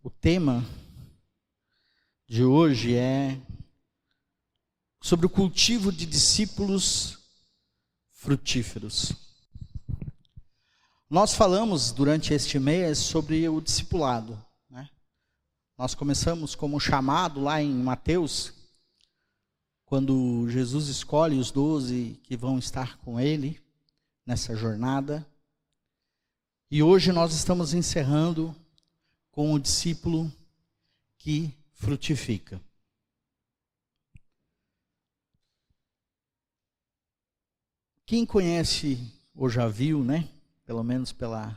O tema de hoje é sobre o cultivo de discípulos frutíferos. Nós falamos durante este mês sobre o discipulado, né? Nós começamos como chamado lá em Mateus, quando Jesus escolhe os 12 que vão estar com ele nessa jornada. E hoje nós estamos encerrando com o discípulo que frutifica. Quem conhece ou já viu, né? Pelo menos pela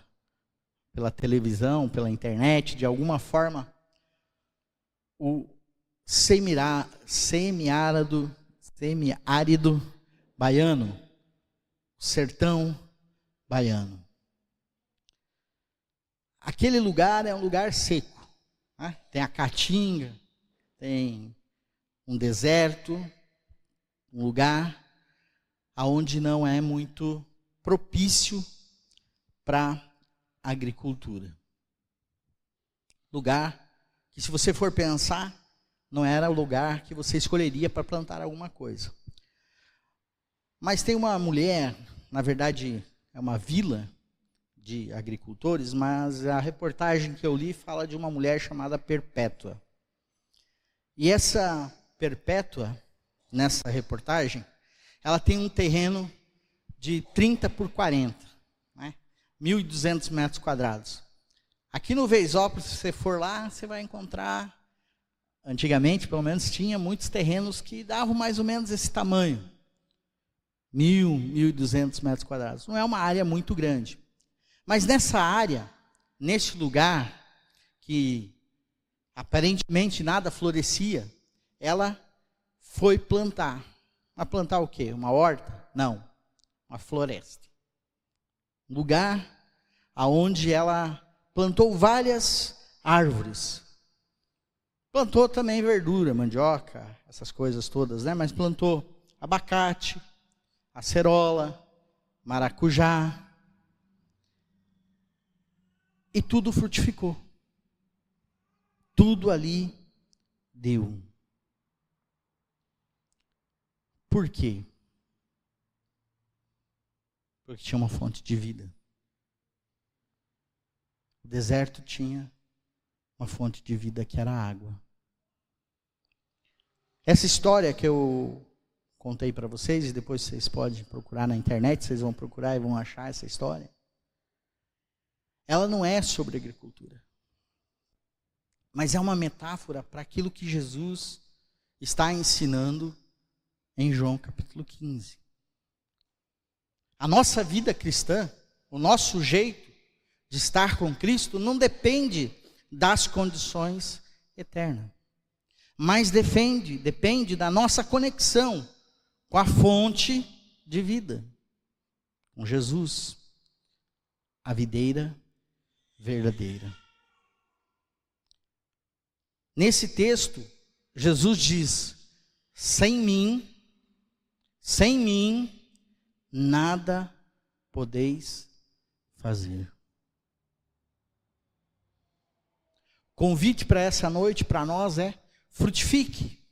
televisão, pela internet, de alguma forma, o semiárido baiano, o sertão baiano. Aquele lugar é um lugar seco, né? Tem a caatinga, tem um deserto, um lugar onde não é muito propício para a agricultura. Lugar que, se você for pensar, não era o lugar que você escolheria para plantar alguma coisa. Mas tem uma mulher, na verdade é uma vila de agricultores, mas a reportagem que eu li fala de uma mulher chamada Perpétua. E essa Perpétua, nessa reportagem, ela tem um terreno de 30 por 40, né? 1.200 metros quadrados. Aqui no Veisópolis, se você for lá, você vai encontrar, antigamente pelo menos tinha muitos terrenos que davam mais ou menos esse tamanho, 1.200 metros quadrados. Não é uma área muito grande. Mas nessa área, nesse lugar, que aparentemente nada florescia, ela foi plantar. Mas plantar o quê? Uma horta? Não, uma floresta. Um lugar onde ela plantou várias árvores. Plantou também verdura, mandioca, essas coisas todas, né? Mas plantou abacate, acerola, maracujá. E tudo frutificou. Tudo ali deu. Por quê? Porque tinha uma fonte de vida. O deserto tinha uma fonte de vida que era a água. Essa história que eu contei para vocês, e depois vocês podem procurar na internet, vocês vão procurar e vão achar essa história. Ela não é sobre agricultura, mas é uma metáfora para aquilo que Jesus está ensinando em João capítulo 15. A nossa vida cristã, o nosso jeito de estar com Cristo não depende das condições eternas, mas depende da nossa conexão com a fonte de vida, com Jesus, a videira verdadeira. Nesse texto, Jesus diz: sem mim, nada podeis fazer. Convite para essa noite, para nós, é: frutifique.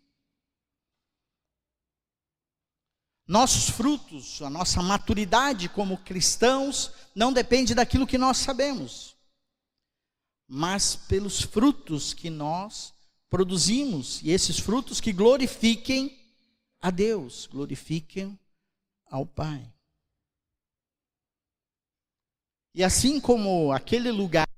Nossos frutos, a nossa maturidade como cristãos, não depende daquilo que nós sabemos, mas pelos frutos que nós produzimos, e esses frutos que glorifiquem a Deus, glorifiquem ao Pai. E assim como aquele lugar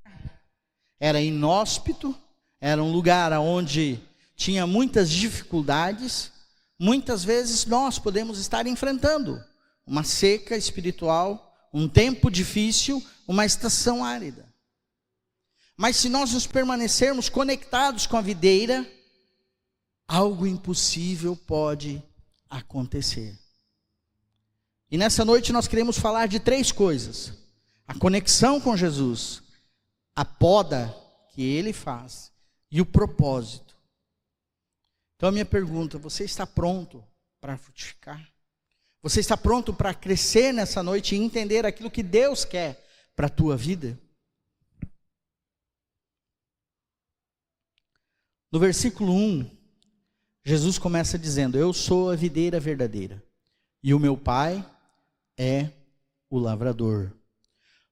era inóspito, era um lugar onde tinha muitas dificuldades, muitas vezes nós podemos estar enfrentando uma seca espiritual, um tempo difícil, uma estação árida. Mas se nós nos permanecermos conectados com a videira, algo impossível pode acontecer. E nessa noite nós queremos falar de 3 coisas: a conexão com Jesus, a poda que Ele faz e o propósito. Então a minha pergunta: você está pronto para frutificar? Você está pronto para crescer nessa noite e entender aquilo que Deus quer para a tua vida? No versículo 1, Jesus começa dizendo: eu sou a videira verdadeira, e o meu Pai é o lavrador.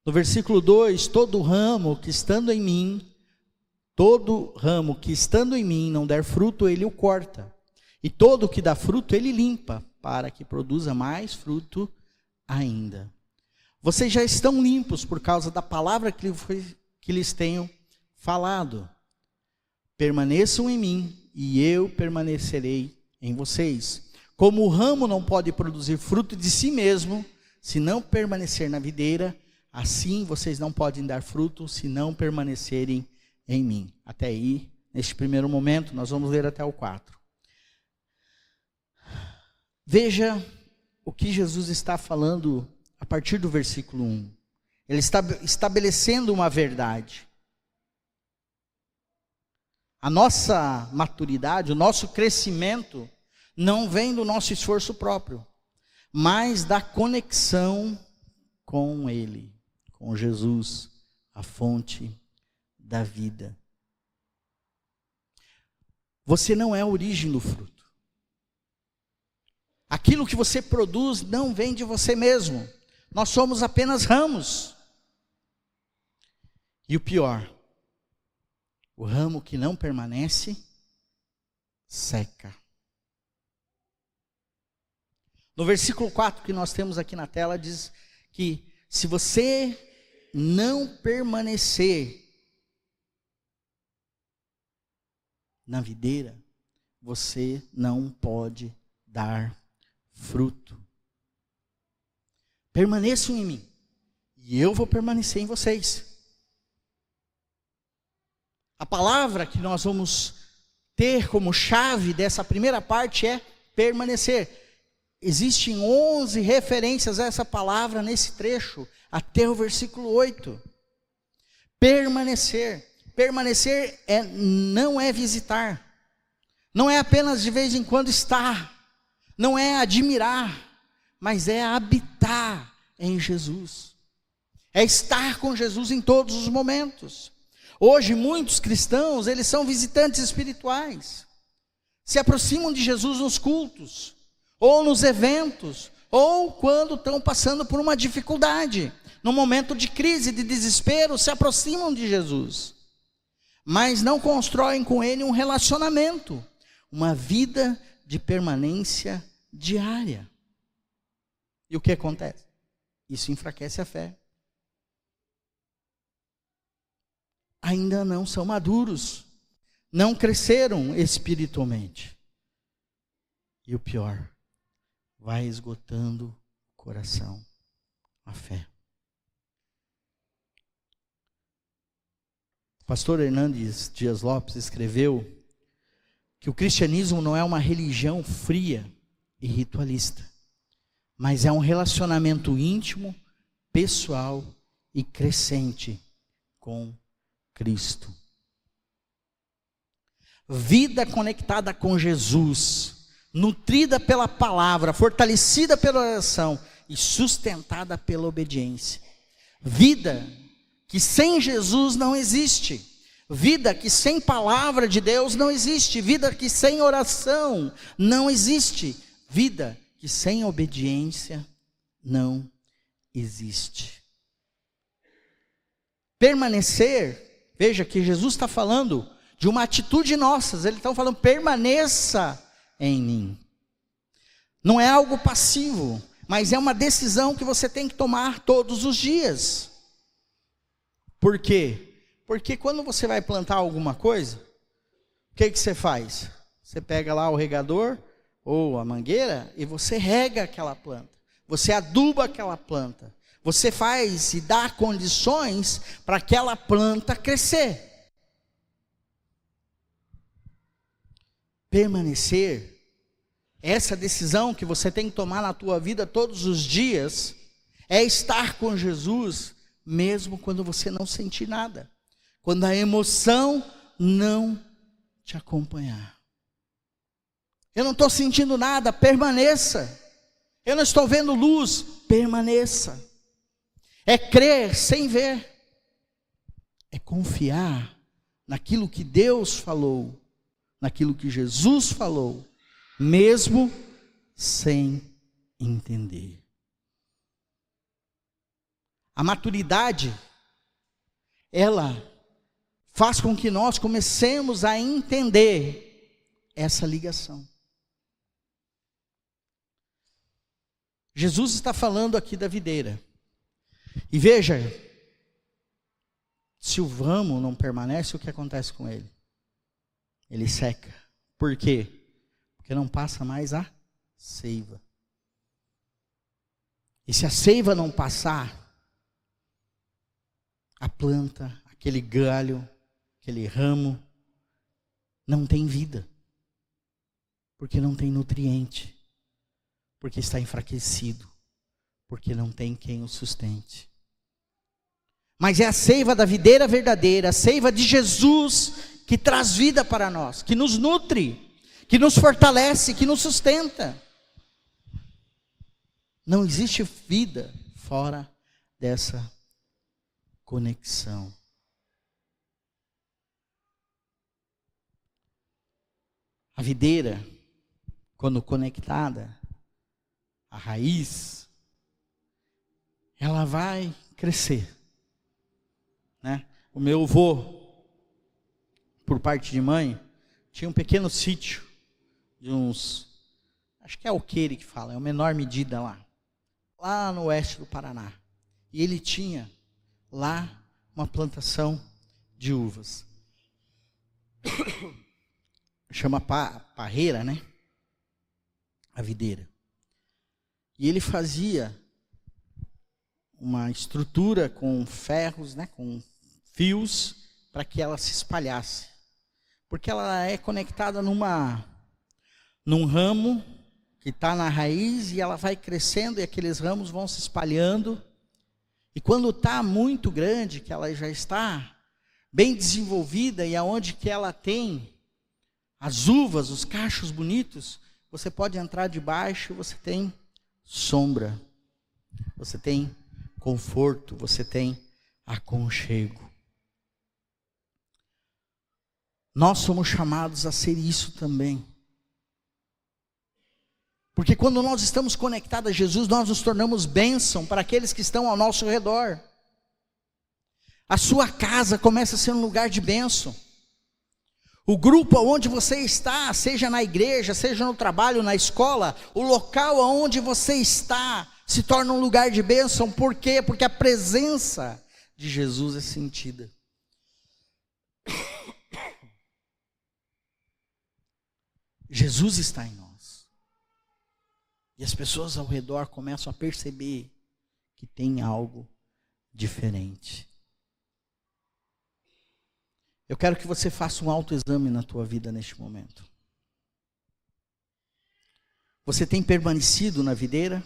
No versículo 2, todo ramo que estando em mim não der fruto, ele o corta. E todo que dá fruto, ele limpa, para que produza mais fruto ainda. Vocês já estão limpos por causa da palavra que lhes tenho falado. Permaneçam em mim, e eu permanecerei em vocês. Como o ramo não pode produzir fruto de si mesmo, se não permanecer na videira, assim vocês não podem dar fruto, se não permanecerem em mim. Até aí, neste primeiro momento, nós vamos ler até o 4. Veja o que Jesus está falando a partir do versículo 1. Ele está estabelecendo uma verdade. A nossa maturidade, o nosso crescimento, não vem do nosso esforço próprio, mas da conexão com Ele, com Jesus, a fonte da vida. Você não é a origem do fruto. Aquilo que você produz não vem de você mesmo. Nós somos apenas ramos. E o pior, o ramo que não permanece, seca. No versículo 4 que nós temos aqui na tela, diz que se você não permanecer na videira, você não pode dar fruto. Permaneçam em mim, e eu vou permanecer em vocês. A palavra que nós vamos ter como chave dessa primeira parte é permanecer. Existem 11 referências a essa palavra nesse trecho, até o versículo 8. Permanecer. Permanecer não é visitar. Não é apenas de vez em quando estar. Não é admirar, mas é habitar em Jesus. É estar com Jesus em todos os momentos. Hoje muitos cristãos, eles são visitantes espirituais. Se aproximam de Jesus nos cultos, ou nos eventos, ou quando estão passando por uma dificuldade, num momento de crise, de desespero, se aproximam de Jesus, mas não constroem com Ele um relacionamento, uma vida de permanência diária. E o que acontece? Isso enfraquece a fé. Ainda não são maduros, não cresceram espiritualmente. E o pior, vai esgotando o coração, a fé. O pastor Hernandes Dias Lopes escreveu que o cristianismo não é uma religião fria e ritualista, mas é um relacionamento íntimo, pessoal e crescente com Cristo. Vida conectada com Jesus, nutrida pela palavra, fortalecida pela oração e sustentada pela obediência. Vida que sem Jesus não existe. Vida que sem palavra de Deus não existe. Vida que sem oração não existe. Vida que sem obediência não existe. Permanecer, veja que Jesus está falando de uma atitude nossa. Ele está falando, permaneça em mim. Não é algo passivo, mas é uma decisão que você tem que tomar todos os dias. Por quê? Porque quando você vai plantar alguma coisa, o que você faz? Você pega lá o regador ou a mangueira e você rega aquela planta. Você aduba aquela planta. Você faz e dá condições para aquela planta crescer. Permanecer, essa decisão que você tem que tomar na tua vida todos os dias, é estar com Jesus, mesmo quando você não sentir nada. Quando a emoção não te acompanhar. Eu não estou sentindo nada, permaneça. Eu não estou vendo luz, permaneça. É crer sem ver. É confiar naquilo que Deus falou naquilo que Jesus falou, mesmo sem entender. A maturidade, ela faz com que nós comecemos a entender essa ligação. Jesus está falando aqui da videira. E veja, se o ramo não permanece, o que acontece com ele? Ele seca. Por quê? Porque não passa mais a seiva. E se a seiva não passar, a planta, aquele galho, aquele ramo, não tem vida. Porque não tem nutriente. Porque está enfraquecido. Porque não tem quem o sustente. Mas é a seiva da videira verdadeira, a seiva de Jesus, que traz vida para nós, que nos nutre, que nos fortalece, que nos sustenta. Não existe vida fora dessa conexão. A videira, quando conectada, a raiz, ela vai crescer, né? O meu avô, por parte de mãe, tinha um pequeno sítio de uns, acho que é alqueire que fala, é uma menor medida lá no oeste do Paraná. E ele tinha lá uma plantação de uvas. Chama parreira, né? A videira. E ele fazia uma estrutura com ferros, né? Com fios, para que ela se espalhasse. Porque ela é conectada num ramo que está na raiz e ela vai crescendo e aqueles ramos vão se espalhando. E quando está muito grande, que ela já está bem desenvolvida e aonde que ela tem as uvas, os cachos bonitos, você pode entrar debaixo, você tem sombra, você tem conforto, você tem aconchego. Nós somos chamados a ser isso também. Porque quando nós estamos conectados a Jesus, nós nos tornamos bênção para aqueles que estão ao nosso redor. A sua casa começa a ser um lugar de bênção. O grupo onde você está, seja na igreja, seja no trabalho, na escola, o local onde você está se torna um lugar de bênção. Por quê? Porque a presença de Jesus é sentida. Jesus está em nós. E as pessoas ao redor começam a perceber que tem algo diferente. Eu quero que você faça um autoexame na tua vida neste momento. Você tem permanecido na videira?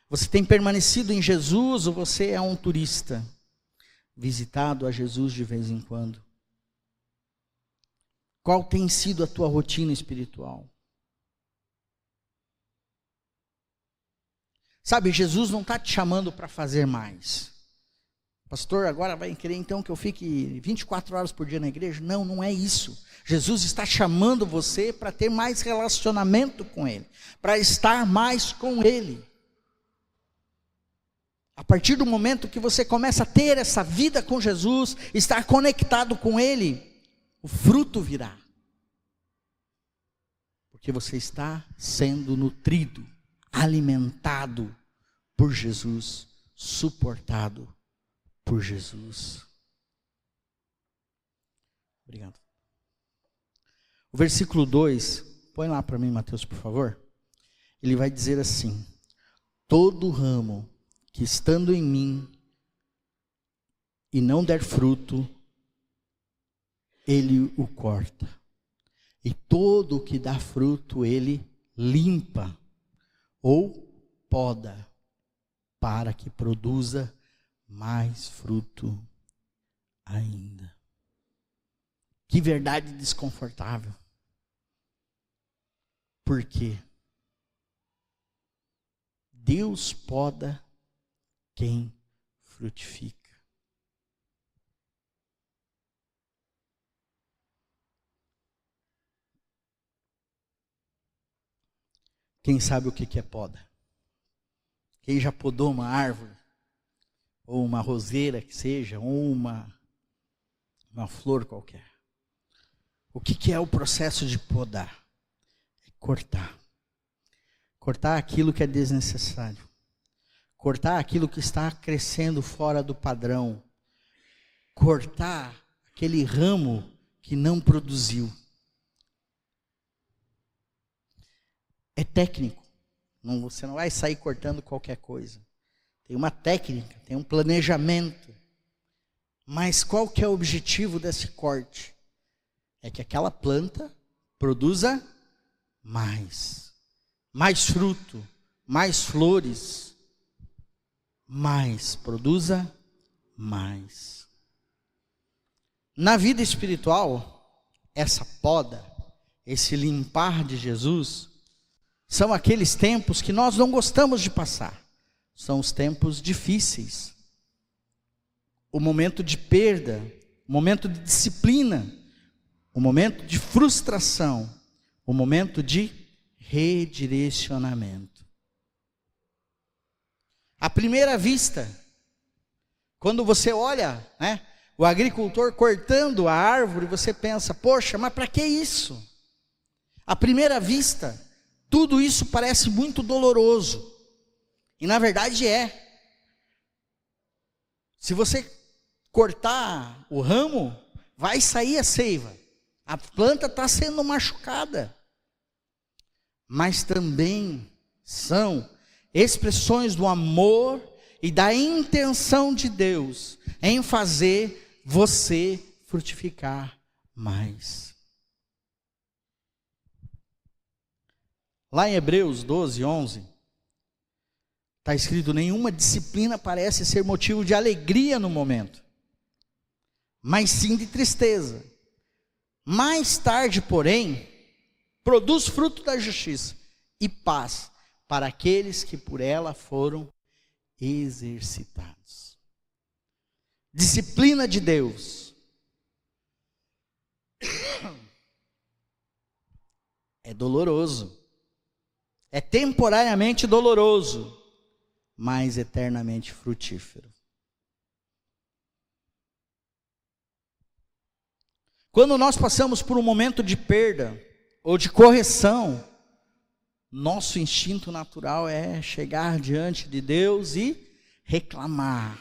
Você tem permanecido em Jesus ou você é um turista visitado a Jesus de vez em quando? Qual tem sido a tua rotina espiritual? Sabe, Jesus não está te chamando para fazer mais. Pastor, agora vai querer então que eu fique 24 horas por dia na igreja? Não, não é isso. Jesus está chamando você para ter mais relacionamento com Ele, para estar mais com Ele. A partir do momento que você começa a ter essa vida com Jesus, estar conectado com Ele, o fruto virá. Porque você está sendo nutrido, alimentado por Jesus, suportado por Jesus. Obrigado. O versículo 2, põe lá para mim, Mateus, por favor. Ele vai dizer assim: todo ramo que estando em mim e não der fruto, ele o corta. E todo o que dá fruto, ele limpa ou poda, para que produza mais fruto ainda. Que verdade desconfortável. Por quê? Deus poda quem frutifica. Quem sabe o que é poda? Quem já podou uma árvore? Ou uma roseira que seja, ou uma flor qualquer. O que é o processo de podar? É cortar. Cortar aquilo que é desnecessário. Cortar aquilo que está crescendo fora do padrão. Cortar aquele ramo que não produziu. É técnico. Você não vai sair cortando qualquer coisa. Tem uma técnica, tem um planejamento. Mas qual que é o objetivo desse corte? É que aquela planta produza mais. Mais fruto, mais flores. Produza mais. Na vida espiritual, essa poda, esse limpar de Jesus, são aqueles tempos que nós não gostamos de passar. São os tempos difíceis. O momento de perda, o momento de disciplina, o momento de frustração, o momento de redirecionamento. À primeira vista, quando você olha, o agricultor cortando a árvore, você pensa, poxa, mas para que isso? À primeira vista, tudo isso parece muito doloroso. E na verdade é. Se você cortar o ramo, vai sair a seiva. A planta está sendo machucada. Mas também são expressões do amor e da intenção de Deus em fazer você frutificar mais. Lá em Hebreus 12, 11, está escrito, nenhuma disciplina parece ser motivo de alegria no momento, mas sim de tristeza. Mais tarde, porém, produz fruto da justiça e paz para aqueles que por ela foram exercitados. Disciplina de Deus é doloroso, é temporariamente doloroso, mas eternamente frutífero. Quando nós passamos por um momento de perda ou de correção, nosso instinto natural é chegar diante de Deus e reclamar.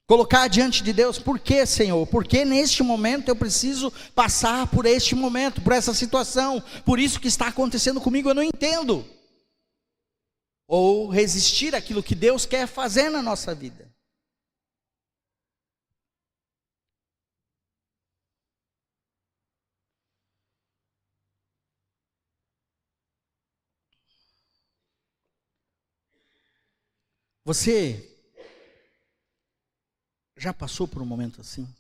Colocar diante de Deus, por que, Senhor? Porque neste momento eu preciso passar por este momento, por essa situação, por isso que está acontecendo comigo, eu não entendo. Ou resistir àquilo que Deus quer fazer na nossa vida. Você já passou por um momento assim?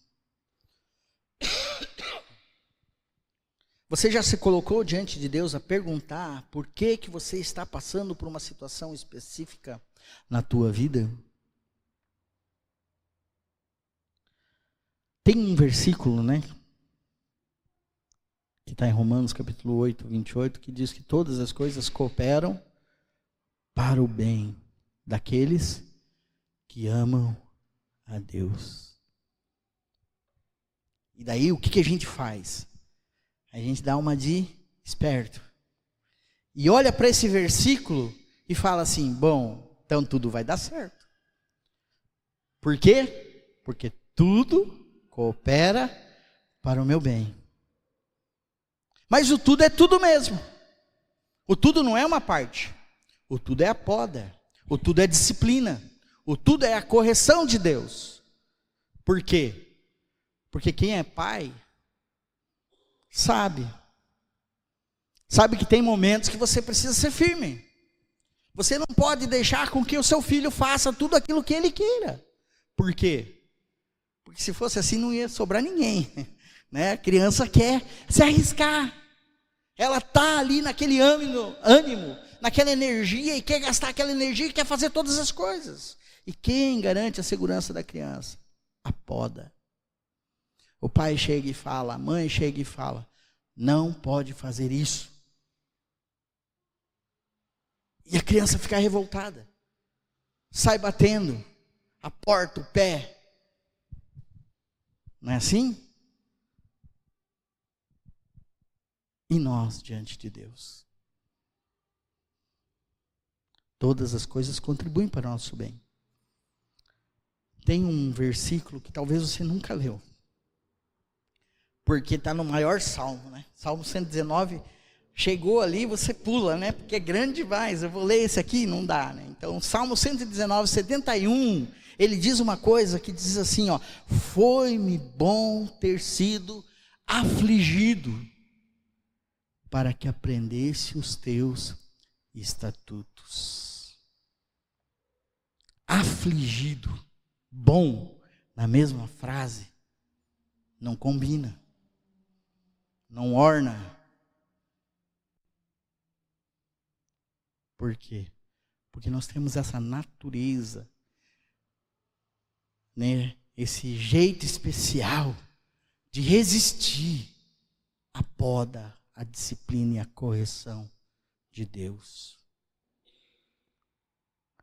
Você já se colocou diante de Deus a perguntar por que você está passando por uma situação específica na tua vida? Tem um versículo, que está em Romanos capítulo 8, 28, que diz que todas as coisas cooperam para o bem daqueles que amam a Deus. E daí o que a gente faz? A gente dá uma de esperto. E olha para esse versículo e fala assim, bom, então tudo vai dar certo. Por quê? Porque tudo coopera para o meu bem. Mas o tudo é tudo mesmo. O tudo não é uma parte. O tudo é a poda. O tudo é disciplina. O tudo é a correção de Deus. Por quê? Porque quem é pai sabe que tem momentos que você precisa ser firme. Você não pode deixar com que o seu filho faça tudo aquilo que ele queira. Por quê? Porque se fosse assim não ia sobrar ninguém, A criança quer se arriscar. Ela está ali naquele ânimo, naquela energia, e quer gastar aquela energia e quer fazer todas as coisas. E quem garante a segurança da criança? A poda. O pai chega e fala, a mãe chega e fala, não pode fazer isso. E a criança fica revoltada, sai batendo a porta, o pé. Não é assim? E nós diante de Deus? Todas as coisas contribuem para o nosso bem. Tem um versículo que talvez você nunca leu, porque está no maior salmo, né? Salmo 119, chegou ali, você pula, né? Porque é grande demais, eu vou ler esse aqui, não dá, né? Então, Salmo 119, 71, ele diz uma coisa que diz assim, ó: foi-me bom ter sido afligido, para que aprendesse os teus estatutos. Afligido, bom, na mesma frase, não combina, não orna. Por quê? Porque nós temos essa natureza, né? Esse jeito especial de resistir à poda, à disciplina e à correção de Deus.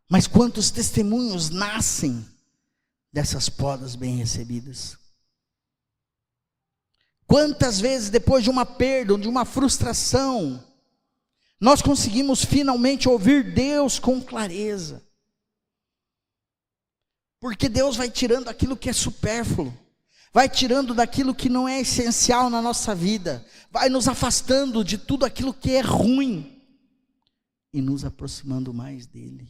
Mas quantos testemunhos nascem dessas podas bem recebidas? Quantas vezes depois de uma perda, de uma frustração, nós conseguimos finalmente ouvir Deus com clareza? Porque Deus vai tirando aquilo que é supérfluo, vai tirando daquilo que não é essencial na nossa vida, vai nos afastando de tudo aquilo que é ruim e nos aproximando mais dEle,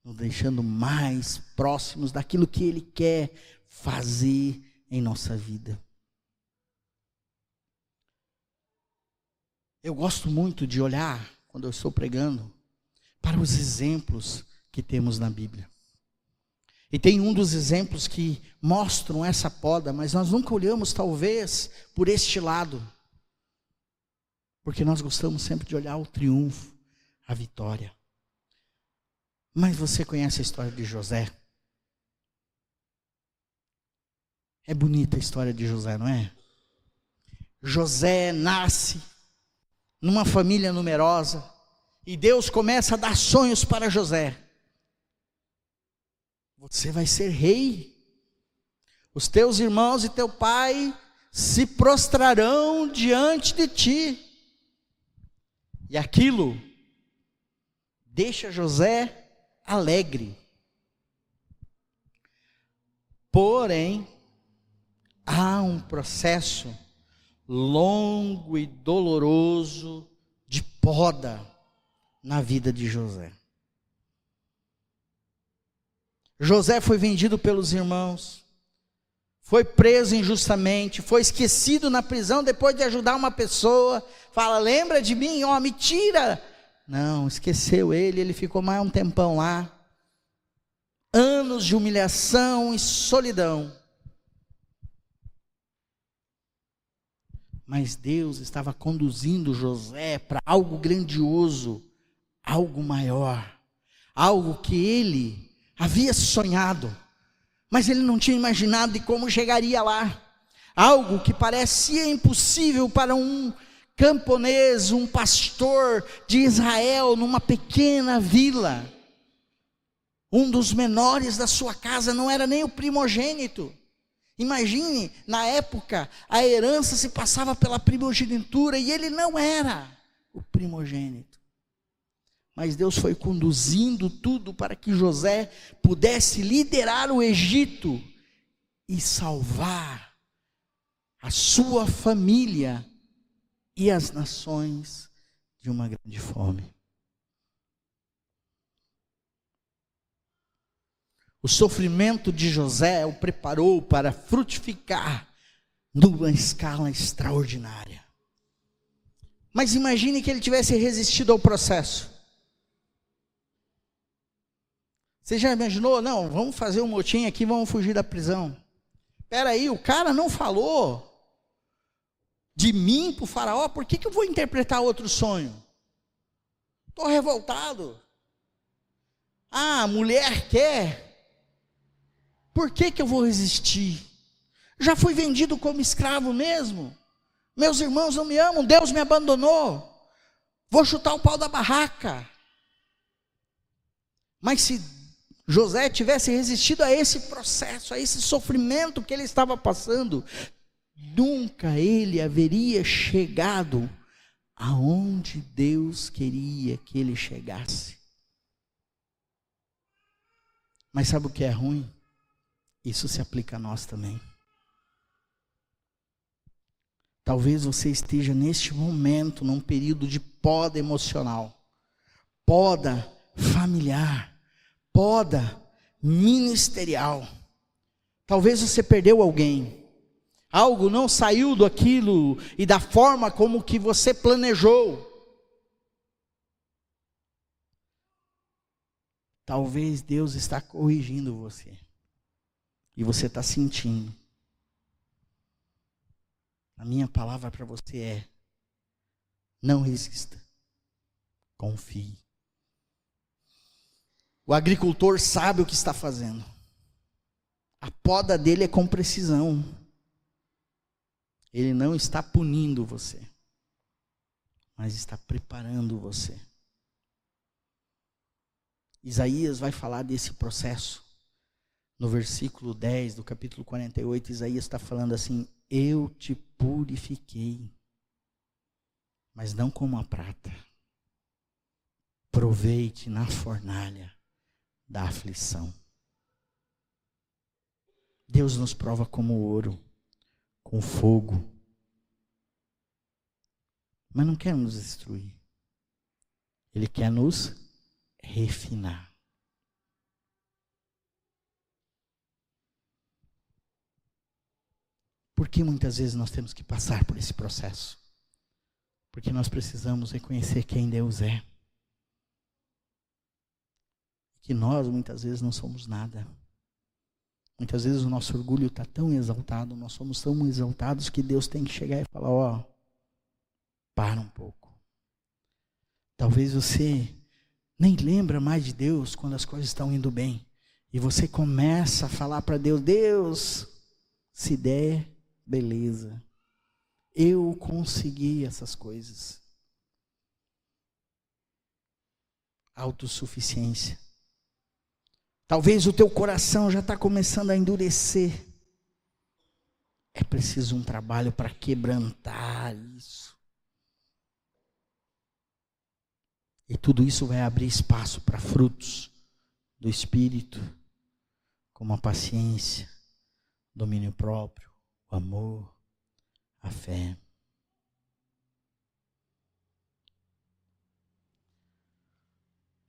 nos deixando mais próximos daquilo que Ele quer fazer em nossa vida. Eu gosto muito de olhar, quando eu estou pregando, para os exemplos que temos na Bíblia. E tem um dos exemplos que mostram essa poda, mas nós nunca olhamos talvez por este lado, porque nós gostamos sempre de olhar o triunfo, a vitória. Mas você conhece a história de José? É bonita a história de José, não é? José nasce numa família numerosa, e Deus começa a dar sonhos para José. Você vai ser rei, os teus irmãos e teu pai se prostrarão diante de ti. E aquilo deixa José alegre. Porém, há um processo longo e doloroso de poda na vida de José. José foi vendido pelos irmãos, foi preso injustamente, foi esquecido na prisão depois de ajudar uma pessoa. Fala, lembra de mim? Ó, me tira. Não, esqueceu ele ficou mais um tempão lá. Anos de humilhação e solidão. Mas Deus estava conduzindo José para algo grandioso, algo maior, algo que ele havia sonhado, mas ele não tinha imaginado de como chegaria lá. Algo que parecia impossível para um camponês, um pastor de Israel, numa pequena vila. Um dos menores da sua casa, não era nem o primogênito. Imagine, na época, a herança se passava pela primogenitura, e ele não era o primogênito. Mas Deus foi conduzindo tudo para que José pudesse liderar o Egito e salvar a sua família e as nações de uma grande fome. O sofrimento de José o preparou para frutificar numa escala extraordinária. Mas imagine que ele tivesse resistido ao processo. Você já imaginou? Não, vamos fazer um motim aqui, vamos fugir da prisão. Espera aí, o cara não falou de mim para o faraó, por que eu vou interpretar outro sonho? Estou revoltado. Ah, a mulher quer. Por que eu vou resistir? Já fui vendido como escravo mesmo. Meus irmãos não me amam, Deus me abandonou. Vou chutar o pau da barraca. Mas se José tivesse resistido a esse processo, a esse sofrimento que ele estava passando, nunca ele haveria chegado aonde Deus queria que ele chegasse. Mas sabe o que é ruim? Isso se aplica a nós também. Talvez você esteja neste momento num período de poda emocional, poda familiar, poda ministerial. Talvez você perdeu alguém, algo não saiu daquilo e da forma como que você planejou. Talvez Deus está corrigindo você e você está sentindo. A minha palavra para você é: não resista, confie. O agricultor sabe o que está fazendo. A poda dele é com precisão. Ele não está punindo você, mas está preparando você. Isaías vai falar desse processo. No versículo 10 do capítulo 48, Isaías está falando assim: eu te purifiquei, mas não como a prata. Provei-te na fornalha da aflição. Deus nos prova como ouro, com fogo, mas não quer nos destruir. Ele quer nos refinar. Por que muitas vezes nós temos que passar por esse processo? Porque nós precisamos reconhecer quem Deus é. Que nós muitas vezes não somos nada. Muitas vezes o nosso orgulho está tão exaltado, nós somos tão exaltados que Deus tem que chegar e falar: ó, para um pouco. Talvez você nem lembra mais de Deus quando as coisas estão indo bem. E você começa a falar para Deus: Deus, se der, beleza. Eu consegui essas coisas. Autossuficiência. Talvez o teu coração já está começando a endurecer. É preciso um trabalho para quebrantar isso. E tudo isso vai abrir espaço para frutos do Espírito, como a paciência, domínio próprio, o amor, a fé.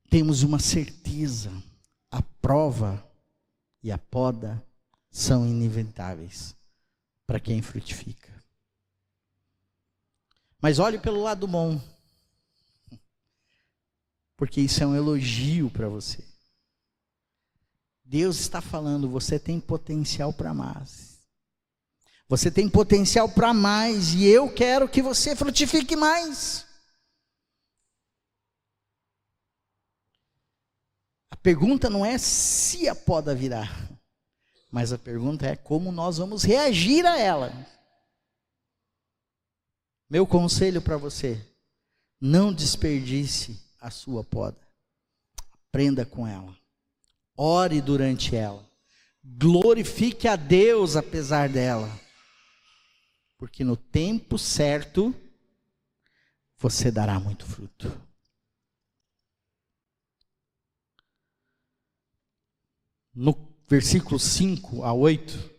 Temos uma certeza: a prova e a poda são inevitáveis para quem frutifica. Mas olhe pelo lado bom, porque isso é um elogio para você. Deus está falando: você tem potencial para mais. Você tem potencial para mais e eu quero que você frutifique mais. A pergunta não é se a poda virá, mas a pergunta é como nós vamos reagir a ela. Meu conselho para você: não desperdice a sua poda. Aprenda com ela. Ore durante ela. Glorifique a Deus apesar dela. Porque no tempo certo, você dará muito fruto. No versículo 5 a 8,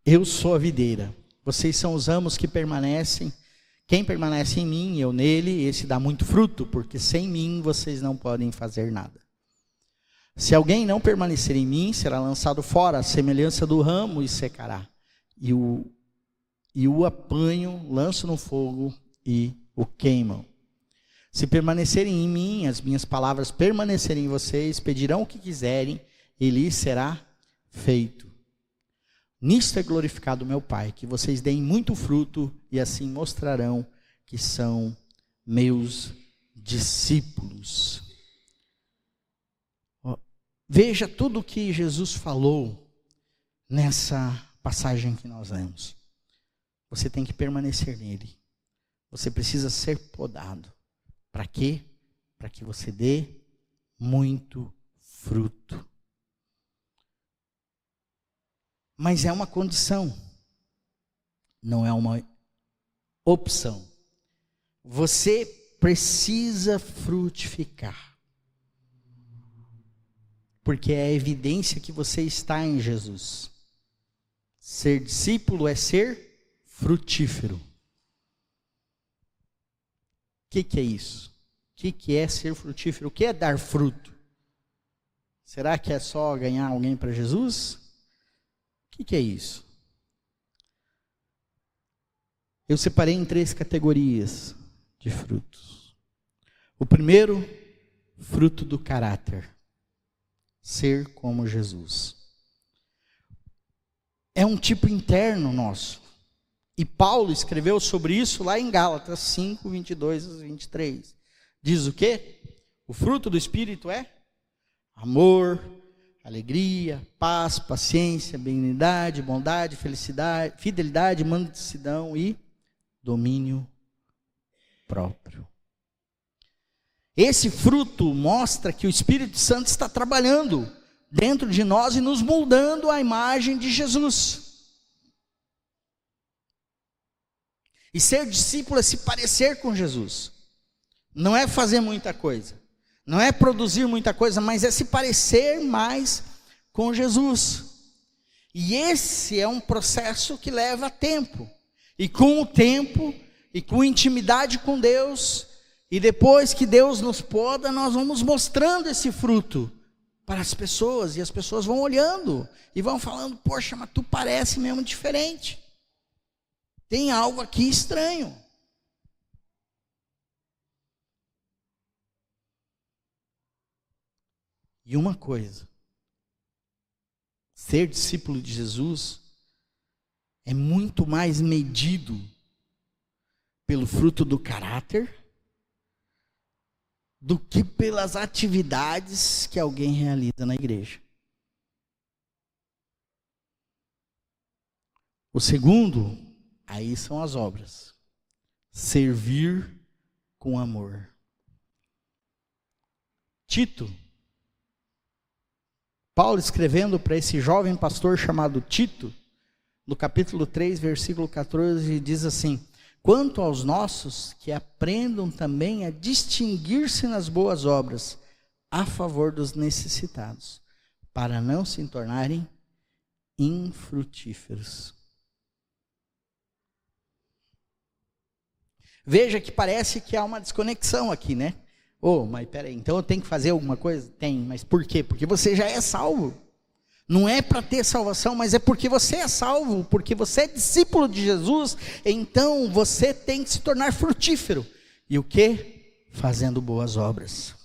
eu sou a videira, vocês são os ramos que permanecem. Quem permanece em mim, eu nele, esse dá muito fruto, porque sem mim vocês não podem fazer nada. Se alguém não permanecer em mim, será lançado fora, a semelhança do ramo, e secará. E o apanho, lanço no fogo e o queimam. Se permanecerem em mim, as minhas palavras permanecerem em vocês, pedirão o que quiserem, e lhes será feito. Nisto é glorificado meu Pai, que vocês deem muito fruto, e assim mostrarão que são meus discípulos. Veja tudo o que Jesus falou nessa passagem que nós lemos. Você tem que permanecer nele. Você precisa ser podado. Para quê? Para que você dê muito fruto. Mas é uma condição, não é uma opção. Você precisa frutificar, porque é a evidência que você está em Jesus. Ser discípulo é ser frutífero. O que é isso? O que é ser frutífero? O que é dar fruto? Será que é só ganhar alguém para Jesus? O que é isso? Eu separei em 3 categorias de frutos. O primeiro, fruto do caráter. Ser como Jesus. É um tipo interno nosso. E Paulo escreveu sobre isso lá em Gálatas 5, 22 a 23. Diz o quê? O fruto do Espírito é amor, alegria, paz, paciência, benignidade, bondade, felicidade, fidelidade, mansidão e domínio próprio. Esse fruto mostra que o Espírito Santo está trabalhando dentro de nós e nos moldando à imagem de Jesus. E ser discípulo é se parecer com Jesus. Não é fazer muita coisa, não é produzir muita coisa, mas é se parecer mais com Jesus. E esse é um processo que leva tempo. E com o tempo, e com intimidade com Deus, e depois que Deus nos poda, nós vamos mostrando esse fruto para as pessoas, e as pessoas vão olhando, e vão falando, poxa, mas tu parece mesmo diferente. Tem algo aqui estranho. E uma coisa, ser discípulo de Jesus é muito mais medido pelo fruto do caráter do que pelas atividades que alguém realiza na igreja. O segundo, aí são as obras. Servir com amor. Tito, Paulo escrevendo para esse jovem pastor chamado Tito, no capítulo 3, versículo 14, diz assim: quanto aos nossos, que aprendam também a distinguir-se nas boas obras, a favor dos necessitados, para não se tornarem infrutíferos. Veja que parece que há uma desconexão aqui, né? Mas peraí, então eu tenho que fazer alguma coisa? Tem, mas por quê? Porque você já é salvo. Não é para ter salvação, mas é porque você é salvo, porque você é discípulo de Jesus, então você tem que se tornar frutífero. E o quê? Fazendo boas obras.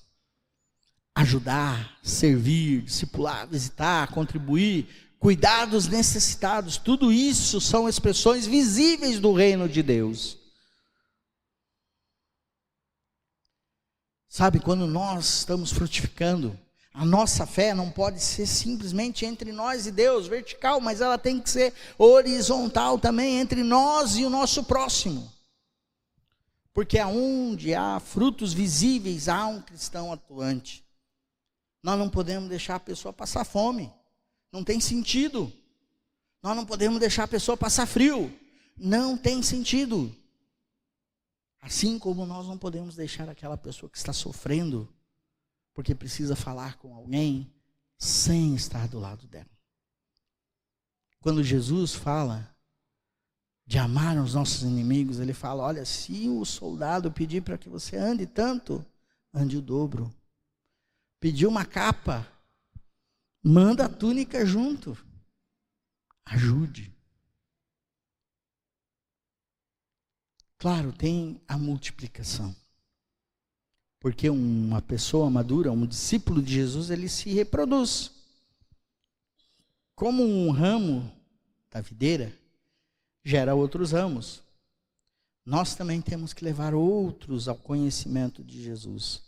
Ajudar, servir, discipular, visitar, contribuir, cuidar dos necessitados, tudo isso são expressões visíveis do reino de Deus. Sabe, quando nós estamos frutificando, a nossa fé não pode ser simplesmente entre nós e Deus, vertical, mas ela tem que ser horizontal também, entre nós e o nosso próximo. Porque aonde há frutos visíveis, há um cristão atuante. Nós não podemos deixar a pessoa passar fome, não tem sentido. Nós não podemos deixar a pessoa passar frio, não tem sentido. Assim como nós não podemos deixar aquela pessoa que está sofrendo, porque precisa falar com alguém, sem estar do lado dela. Quando Jesus fala de amar os nossos inimigos, ele fala, olha, se o soldado pedir para que você ande tanto, ande o dobro. Pediu uma capa, manda a túnica junto. Ajude. Claro, tem a multiplicação. Porque uma pessoa madura, um discípulo de Jesus, ele se reproduz. Como um ramo da videira gera outros ramos, nós também temos que levar outros ao conhecimento de Jesus.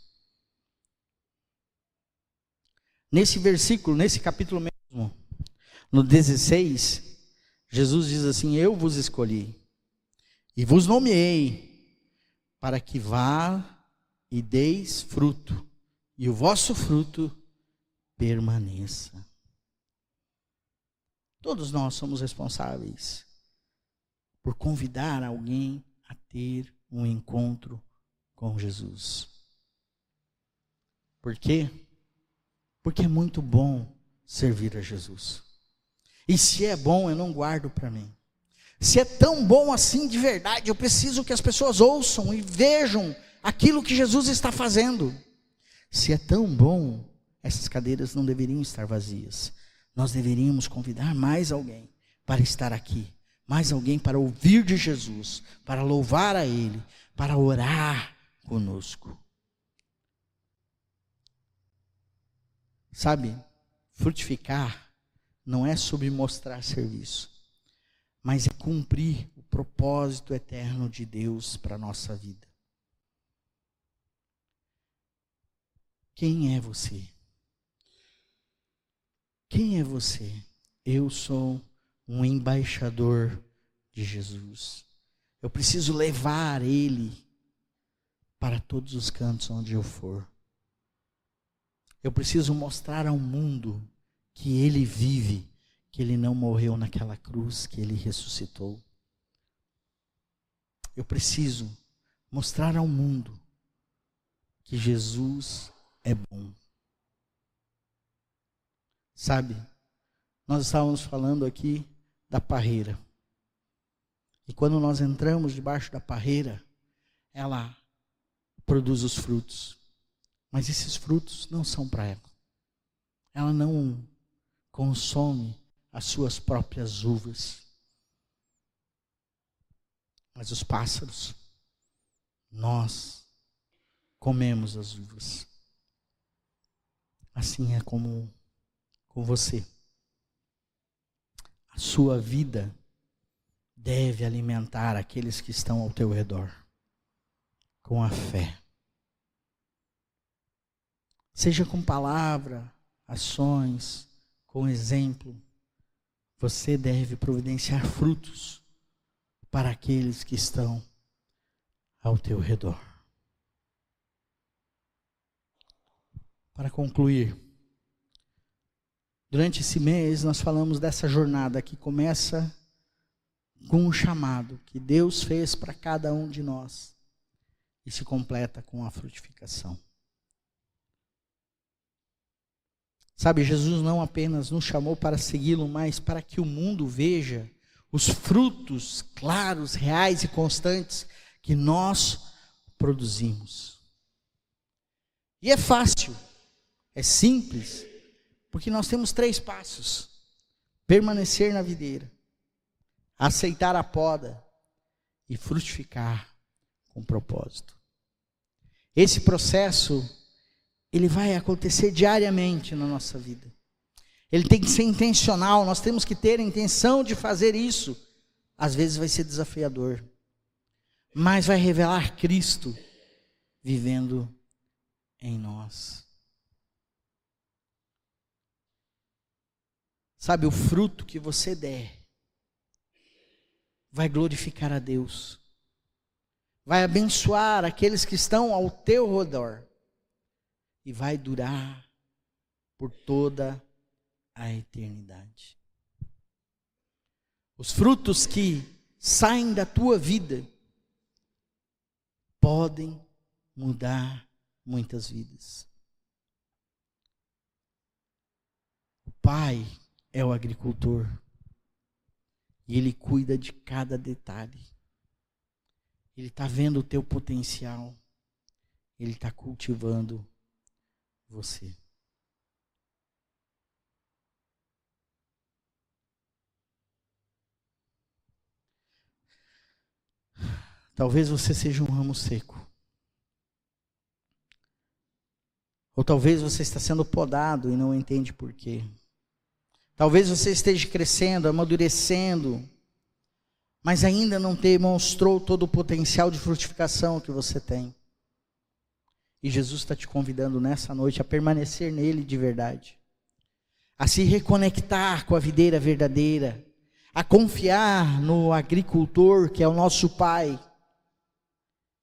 Nesse versículo, nesse capítulo mesmo, no 16, Jesus diz assim, eu vos escolhi e vos nomeei para que vá e deis fruto, e o vosso fruto permaneça. Todos nós somos responsáveis por convidar alguém a ter um encontro com Jesus. Por quê? Porque é muito bom servir a Jesus. E se é bom, eu não guardo para mim. Se é tão bom assim de verdade, eu preciso que as pessoas ouçam e vejam aquilo que Jesus está fazendo. Se é tão bom, essas cadeiras não deveriam estar vazias. Nós deveríamos convidar mais alguém para estar aqui. Mais alguém para ouvir de Jesus, para louvar a Ele, para orar conosco. Sabe, frutificar não é sobre mostrar serviço, mas é cumprir o propósito eterno de Deus para a nossa vida. Quem é você? Quem é você? Eu sou um embaixador de Jesus. Eu preciso levar Ele para todos os cantos onde eu for. Eu preciso mostrar ao mundo que Ele vive, que Ele não morreu naquela cruz, que Ele ressuscitou. Eu preciso mostrar ao mundo que Jesus é bom. Sabe, nós estávamos falando aqui da parreira. E quando nós entramos debaixo da parreira, ela produz os frutos. Mas esses frutos não são para ela. Ela não consome as suas próprias uvas. Mas os pássaros, nós comemos as uvas. Assim é como com você. A sua vida deve alimentar aqueles que estão ao teu redor com a fé. Seja com palavra, ações, com exemplo, você deve providenciar frutos para aqueles que estão ao teu redor. Para concluir, durante esse mês nós falamos dessa jornada que começa com um chamado que Deus fez para cada um de nós e se completa com a frutificação. Sabe, Jesus não apenas nos chamou para segui-lo, mas para que o mundo veja os frutos claros, reais e constantes que nós produzimos. E é fácil, é simples, porque nós temos 3 passos: permanecer na videira, aceitar a poda e frutificar com propósito. Esse processo, ele vai acontecer diariamente na nossa vida. Ele tem que ser intencional, nós temos que ter a intenção de fazer isso. Às vezes vai ser desafiador, mas vai revelar Cristo vivendo em nós. Sabe, o fruto que você der vai glorificar a Deus, vai abençoar aqueles que estão ao teu redor e vai durar por toda a eternidade. Os frutos que saem da tua vida podem mudar muitas vidas. O Pai é o agricultor e Ele cuida de cada detalhe. Ele está vendo o teu potencial. Ele está cultivando você. Talvez você seja um ramo seco. Ou talvez você está sendo podado e não entende por quê. Talvez você esteja crescendo, amadurecendo, mas ainda não demonstrou todo o potencial de frutificação que você tem. E Jesus está te convidando nessa noite a permanecer nele de verdade, a se reconectar com a videira verdadeira, a confiar no agricultor que é o nosso Pai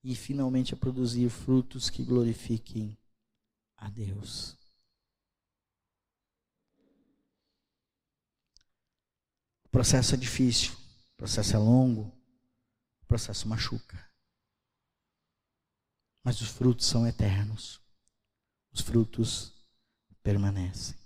e finalmente a produzir frutos que glorifiquem a Deus. O processo é difícil, o processo é longo, o processo machuca. Mas os frutos são eternos. Os frutos permanecem.